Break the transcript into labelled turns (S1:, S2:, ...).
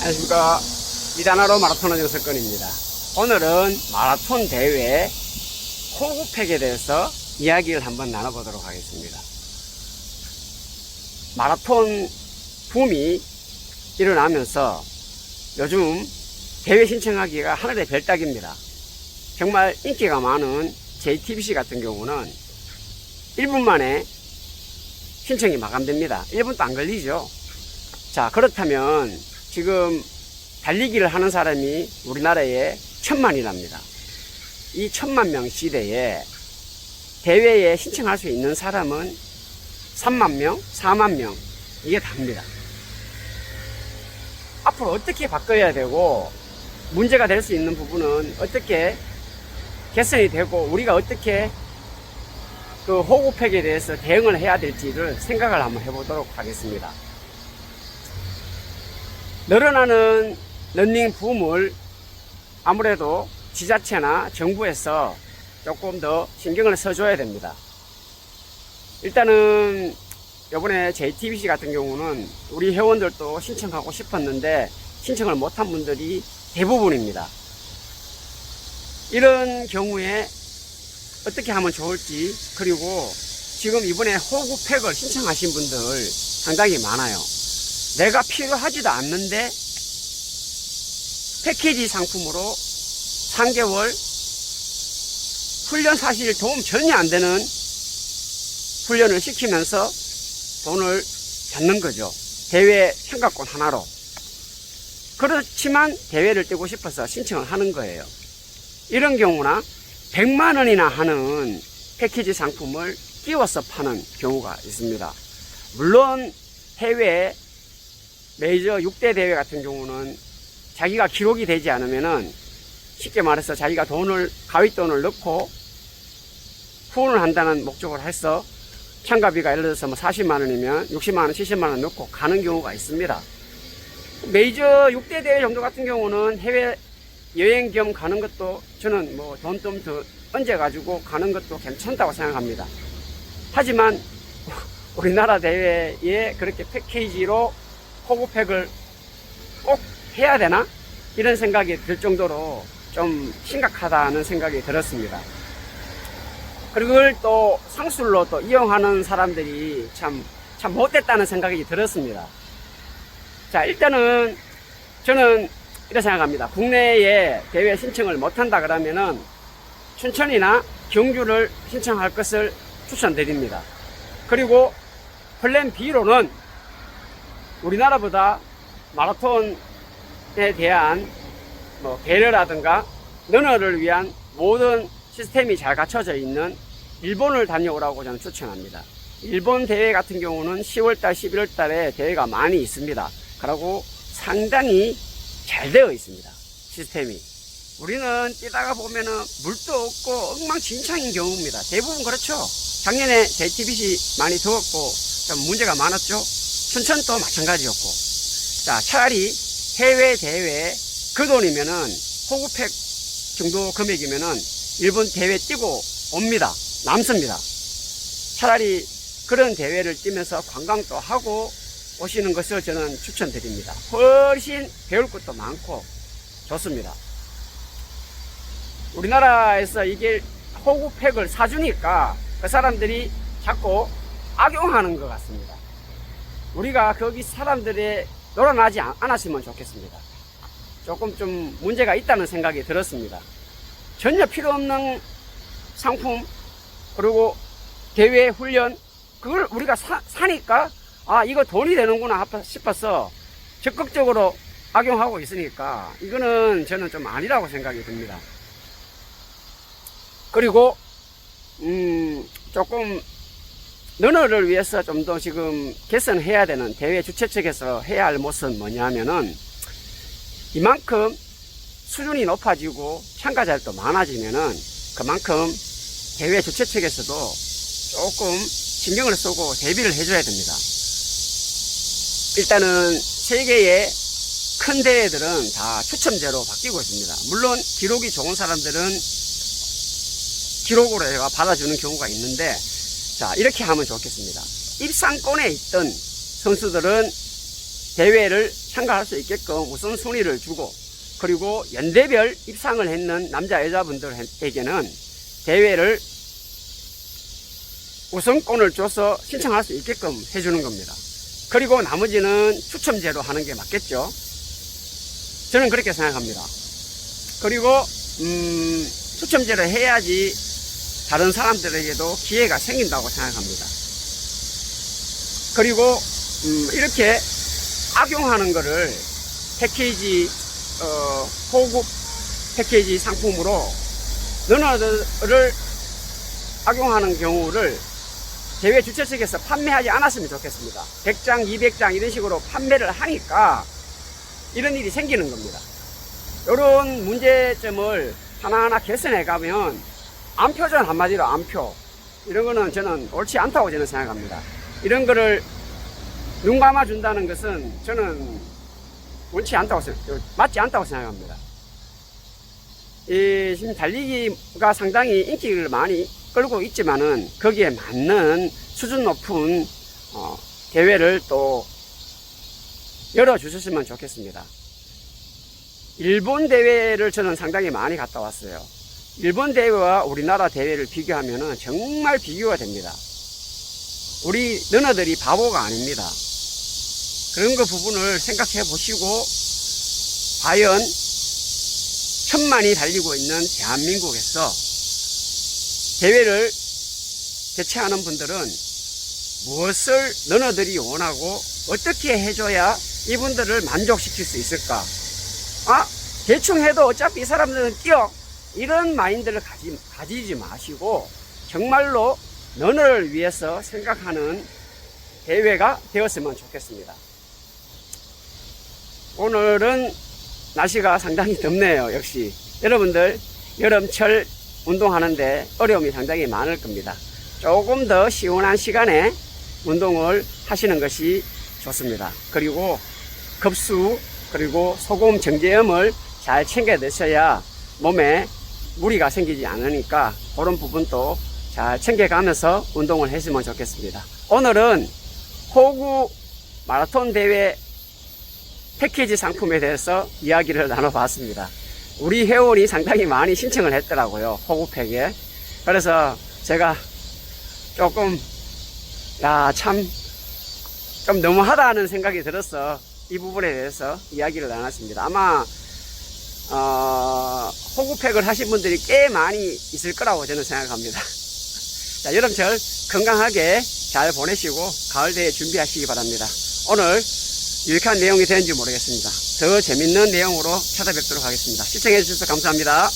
S1: 안녕하십니까. 이단하로 마라톤 정석권입니다. 오늘은 마라톤 대회 호구팩에 대해서 이야기를 한번 나눠보도록 하겠습니다. 마라톤 붐이 일어나면서 요즘 대회 신청하기가 하늘의 별따기입니다. 정말 인기가 많은 JTBC 같은 경우는 1분 만에 신청이 마감됩니다. 1분도 안 걸리죠. 자, 그렇다면 지금 달리기를 하는 사람이 우리나라에 1000만이랍니다. 이 1000만 명 시대에 대회에 신청할 수 있는 사람은 3만 명, 4만 명, 이게 답니다. 앞으로 어떻게 바꿔야 되고 문제가 될 수 있는 부분은 어떻게 개선이 되고 우리가 어떻게 그 호구팩에 대해서 대응을 해야 될지를 생각을 한번 해보도록 하겠습니다. 늘어나는 러닝 붐을 아무래도 지자체나 정부에서 조금 더 신경을 써줘야 됩니다. 일단은 이번에 JTBC 같은 경우는 우리 회원들도 신청하고 싶었는데 신청을 못한 분들이 대부분입니다. 이런 경우에 어떻게 하면 좋을지, 그리고 지금 이번에 호구팩을 신청하신 분들 상당히 많아요. 내가 필요하지도 않는데 패키지 상품으로 3개월 훈련, 사실 도움 전혀 안 되는 훈련을 시키면서 돈을 받는 거죠. 대회 참가권 하나로. 그렇지만 대회를 뛰고 싶어서 신청을 하는 거예요. 이런 경우나 100만 원이나 하는 패키지 상품을 끼워서 파는 경우가 있습니다. 물론 해외 메이저 6대 대회 같은 경우는 자기가 기록이 되지 않으면은, 쉽게 말해서 자기가 가윗돈을 넣고 후원을 한다는 목적으로 해서 참가비가 예를 들어서 뭐 40만 원이면 60만 원, 70만 원 넣고 가는 경우가 있습니다. 메이저 6대 대회 정도 같은 경우는 해외 여행 겸 가는 것도 저는 뭐 돈 좀 더 얹어가지고 가는 것도 괜찮다고 생각합니다. 하지만 우리나라 대회에 그렇게 패키지로 호구팩을 꼭 해야 되나? 이런 생각이 들 정도로 좀 심각하다는 생각이 들었습니다. 그리고 그걸 또 상술로 또 이용하는 사람들이 참 못됐다는 생각이 들었습니다. 자, 일단은 저는 이렇게 생각합니다. 국내에 대회 신청을 못한다 그러면은 춘천이나 경주를 신청할 것을 추천드립니다. 그리고 플랜 B로는 우리나라보다 마라톤에 대한 뭐 배려라든가 면허를 위한 모든 시스템이 잘 갖춰져 있는 일본을 다녀오라고 저는 추천합니다. 일본 대회 같은 경우는 10월달, 11월달에 대회가 많이 있습니다. 그리고 상당히 잘 되어 있습니다. 시스템이. 우리는 뛰다가 보면은 물도 없고 엉망진창인 경우입니다. 대부분 그렇죠. 작년에 JTBC 많이 더웠고 좀 문제가 많았죠. 춘천도 마찬가지였고. 자, 차라리 해외 대회 그 돈이면은 호구팩 정도 금액이면은 일본 대회 뛰고 옵니다. 남습니다. 차라리 그런 대회를 뛰면서 관광도 하고 오시는 것을 저는 추천드립니다. 훨씬 배울 것도 많고 좋습니다. 우리나라에서 이게 호구팩을 사주니까 그 사람들이 자꾸 악용하는 것 같습니다. 우리가 거기 사람들의 놀아나지 않았으면 좋겠습니다. 조금 좀 문제가 있다는 생각이 들었습니다. 전혀 필요 없는 상품, 그리고 대회 훈련, 그걸 우리가 사니까 이거 돈이 되는구나 싶어서 적극적으로 악용하고 있으니까 이거는 저는 좀 아니라고 생각이 듭니다. 그리고 조금 면허를 위해서 좀 더 지금 개선해야 되는, 대회 주최 측에서 해야 할 것은 뭐냐면은, 이만큼 수준이 높아지고 참가자들도 많아지면은 그만큼 대회 주최 측에서도 조금 신경을 쓰고 대비를 해줘야 됩니다. 일단은 세계의 큰 대회들은 다 추첨제로 바뀌고 있습니다. 물론 기록이 좋은 사람들은 기록으로 해가 받아주는 경우가 있는데, 자, 이렇게 하면 좋겠습니다. 입상권에 있던 선수들은 대회를 참가할 수 있게끔 우선순위를 주고, 그리고 연대별 입상을 했는 남자 여자분들에게는 대회를 우선권을 줘서 신청할 수 있게끔 해주는 겁니다. 그리고 나머지는 추첨제로 하는 게 맞겠죠. 저는 그렇게 생각합니다. 그리고 추첨제를 해야지 다른 사람들에게도 기회가 생긴다고 생각합니다. 그리고 이렇게 악용하는 거를 패키지 고급 패키지 상품으로 너너들을 악용하는 경우를 대회 주최 측에서 판매하지 않았으면 좋겠습니다. 100장, 200장 이런 식으로 판매를 하니까 이런 일이 생기는 겁니다. 이런 문제점을 하나하나 개선해 가면 안표전 한마디로 안표, 이런 거는 저는 옳지 않다고 저는 생각합니다. 이런 거를 눈 감아 준다는 것은 저는 옳지 않다고 맞지 않다고 생각합니다. 지금 달리기가 상당히 인기를 많이 끌고 있지만은 거기에 맞는 수준 높은 대회를 또 열어주셨으면 좋겠습니다. 일본 대회를 저는 상당히 많이 갔다 왔어요. 일본 대회와 우리나라 대회를 비교하면은 정말 비교가 됩니다. 우리 너너들이 바보가 아닙니다. 그런 그 부분을 생각해 보시고, 과연 천만이 달리고 있는 대한민국에서 대회를 개최하는 분들은 무엇을 너너들이 원하고 어떻게 해줘야 이분들을 만족시킬 수 있을까? 대충 해도 어차피 이 사람들은 뛰어, 이런 마인드를 가지지 마시고 정말로 너너를 위해서 생각하는 대회가 되었으면 좋겠습니다. 오늘은 날씨가 상당히 덥네요. 역시 여러분들 여름철 운동하는데 어려움이 상당히 많을 겁니다. 조금 더 시원한 시간에 운동을 하시는 것이 좋습니다. 그리고 급수, 그리고 소금 정제염을 잘 챙겨 드셔야 몸에 무리가 생기지 않으니까 그런 부분도 잘 챙겨가면서 운동을 했으면 좋겠습니다. 오늘은 호구 마라톤 대회 패키지 상품에 대해서 이야기를 나눠봤습니다. 우리 회원이 상당히 많이 신청을 했더라고요, 호구팩에. 그래서 제가 조금 좀 너무하다는 생각이 들어서 이 부분에 대해서 이야기를 나눴습니다. 아마 호구팩을 하신 분들이 꽤 많이 있을 거라고 저는 생각합니다. 자, 여름철 건강하게 잘 보내시고 가을 대회 준비하시기 바랍니다. 오늘 유익한 내용이 되는지 모르겠습니다. 더 재밌는 내용으로 찾아뵙도록 하겠습니다. 시청해 주셔서 감사합니다.